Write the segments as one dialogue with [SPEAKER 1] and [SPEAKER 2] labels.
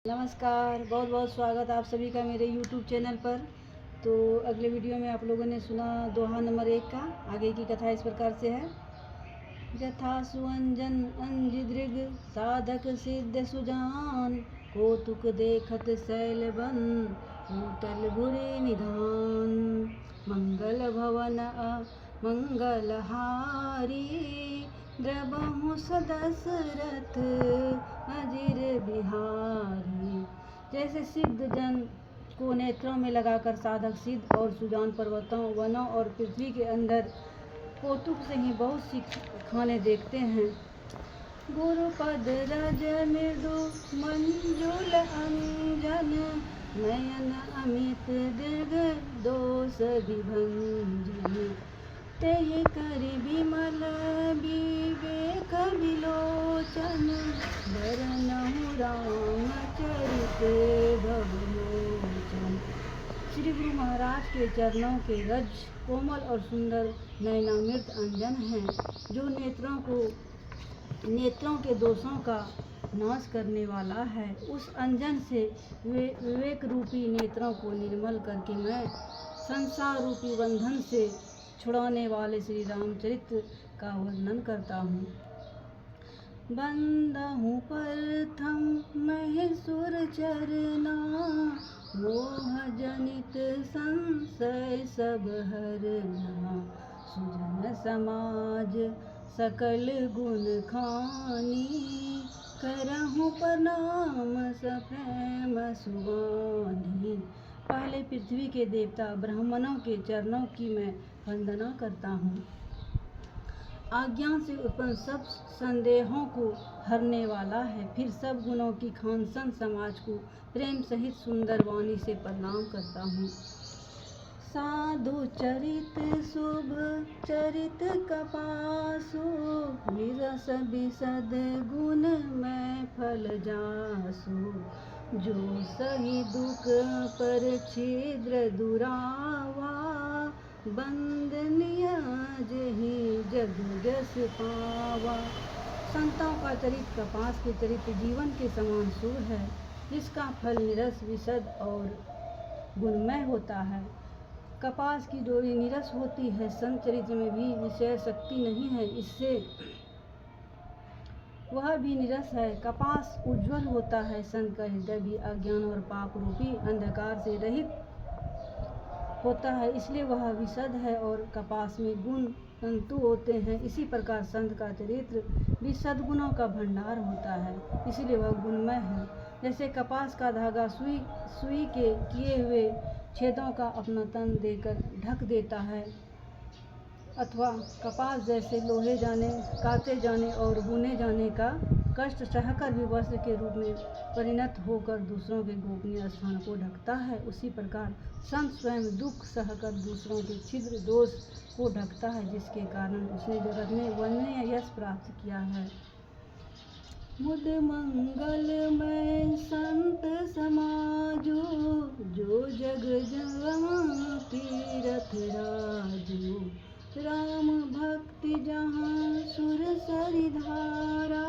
[SPEAKER 1] नमस्कार, बहुत बहुत स्वागत आप सभी का मेरे YouTube चैनल पर। तो अगले वीडियो में आप लोगों ने सुना दोहा नंबर 1 का। आगे की कथा इस प्रकार से है। यथा सुअंजन अंजिदृग साधक सिद्ध सुजान, कौतुक देखत शैल बन भूतल बुरे निधान। मंगल भवन मंगल हारी, द्रबहु सदशरथ अजिर बिहारी। जैसे सिद्ध जन को नेत्रों में लगाकर साधक सिद्ध और सुजान पर्वतों, वनों और पृथ्वी के अंदर कौतुक से ही बहुत सी खाने देखते हैं। गुरुपद रज मृदु मंजुल अंजन, नयन अमित दीर्घ दोष विभंजन। तेहि करि विमल विवेक विलोचन, बरनहु रामचरित भवलोचन। श्री गुरु महाराज के चरणों के रज कोमल और सुंदर नयनामृत अंजन हैं, जो नेत्रों के दोषों का नाश करने वाला है। उस अंजन से विवेक रूपी नेत्रों को निर्मल करके मैं संसार रूपी बंधन से छुड़ाने वाले श्री रामचरित्र का वर्णन करता हूँ। बंदहु प्रथम महेश्वर चरना, मोह जनित संशय सब हरना। सुजन समाज सकल गुण खानी, करहु प्रणाम सप्रेम सुवानी। पहले पृथ्वी के देवता ब्राह्मणों के चरणों की मैं वंदना करता हूँ। आज्ञा से उत्पन्न सब संदेहों को हरने वाला है। फिर सब गुणों की खानसन समाज को प्रेम सहित सुंदर वाणी से प्रणाम करता हूँ। साधु चरित शुभ चरित कपासु, विरस विशद गुण मैं फल जासु। जो सही दुख पर छिद्र दुरावा, बंदनीय जही जग जस पावा। संतों का चरित्र कपास के चरित्र जीवन के समान शुभ है, जिसका फल निरस विशद और गुणमय होता है। कपास की डोरी निरस होती है, संत चरित्र में भी विषय शक्ति नहीं है, इससे वह भी निरस है। कपास उज्ज्वल होता है, संत का हृदय भी अज्ञान और पाप रूपी अंधकार से रहित होता है, इसलिए वह विशद है। और कपास में गुण तंतु होते हैं, इसी प्रकार संत का चरित्र भी सद्गुणों का भंडार होता है, इसलिए वह गुणमय है। जैसे कपास का धागा सुई के किए हुए छेदों का अपना तन देकर ढक देता है, अथवा कपास जैसे लोहे जाने, काते जाने और बुने जाने का कष्ट सहकर भी वस्त्र के रूप में परिणत होकर दूसरों के गोपनीय स्थान को ढकता है, उसी प्रकार संत स्वयं दुख सहकर दूसरों के छिद्र दोष को ढकता है, जिसके कारण उसने जगत में वंदनीय यश प्राप्त किया है। मुद मंगलमय संत समाजो, जो जग जहाँ तीरथ राजो। राम भक्ति जहाँ सुर सरि धारा,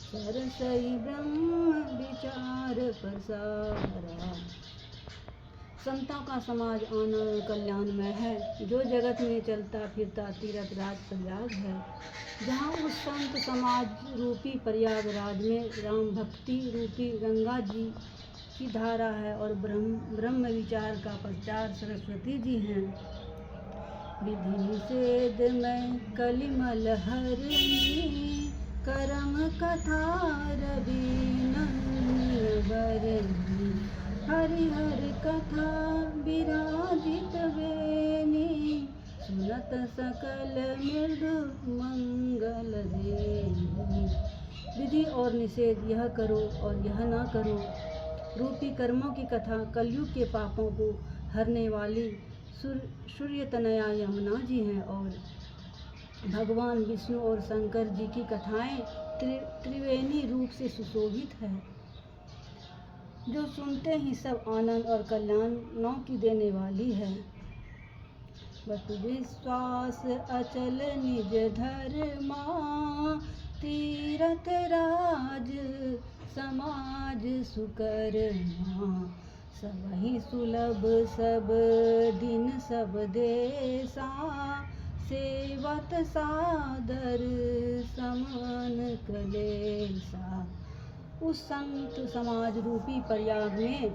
[SPEAKER 1] सरसई ब्रह्म विचार प्रसारा। संतों का समाज आनंद और कल्याणमय है, जो जगत में चलता फिरता तीर्थ राज प्रयाग है। जहाँ उस संत समाज रूपी प्रयागराज में राम भक्ति रूपी गंगा जी की धारा है और ब्रह्म विचार का प्रचार सरस्वती जी हैं। विधि निषेध में कलिमल हरनी, करम कथा रवि बरनी। हरिहर कथा विराजित वेनी, सुनत सकल मृदु मंगल देनी। विधि और निषेध, यह करो और यह ना करो रूपी कर्मों की कथा कलयुग के पापों को हरने वाली सूर्य तनया यमुना जी हैं, और भगवान विष्णु और शंकर जी की कथाएं त्रिवेणी रूप से सुशोभित है, जो सुनते ही सब आनंद और कल्याणों की देने वाली है। बट विश्वास अचल निज धर्मा, तीरथ राज समाज सुकरमा, सबहि सुलभ सब दिन सब देशा, सेवत सादर समान कलेसा। उस संत समाज रूपी प्रयाग में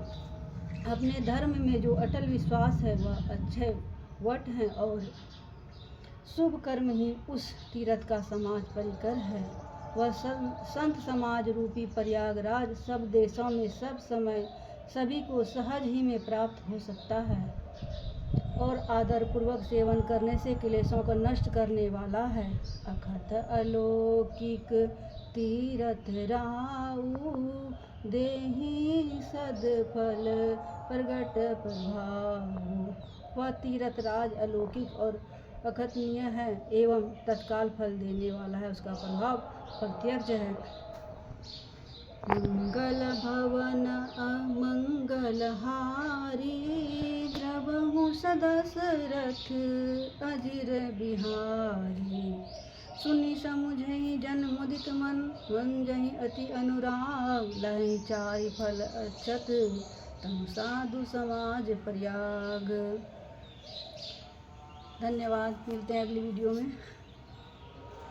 [SPEAKER 1] अपने धर्म में जो अटल विश्वास है वह अक्षय वट है, और शुभ कर्म ही उस तीर्थ का समाज परिकर है। वह संत समाज रूपी प्रयागराज सब देशों में सब समय सभी को सहज ही में प्राप्त हो सकता है, और आदर पूर्वक सेवन करने से क्लेशों को नष्ट करने वाला है। अखत अलौकिक तीरथ राऊ, देहि सदफल प्रगट प्रभाव। वह तीर्थ राज अलौकिक और अकथनीय है एवं तत्काल फल देने वाला है, उसका प्रभाव प्रत्यक्ष है। मंगल भवन अमंगल हारी, द्रवहु सदशरथ अजिर बिहारी। सुनि समुझहि जन मुदित मन, वंजहि अति अनुराग, लहि चारि फल अक्षत तनु साधु समाज प्रयाग। धन्यवाद, मिलते हैं अगली वीडियो में।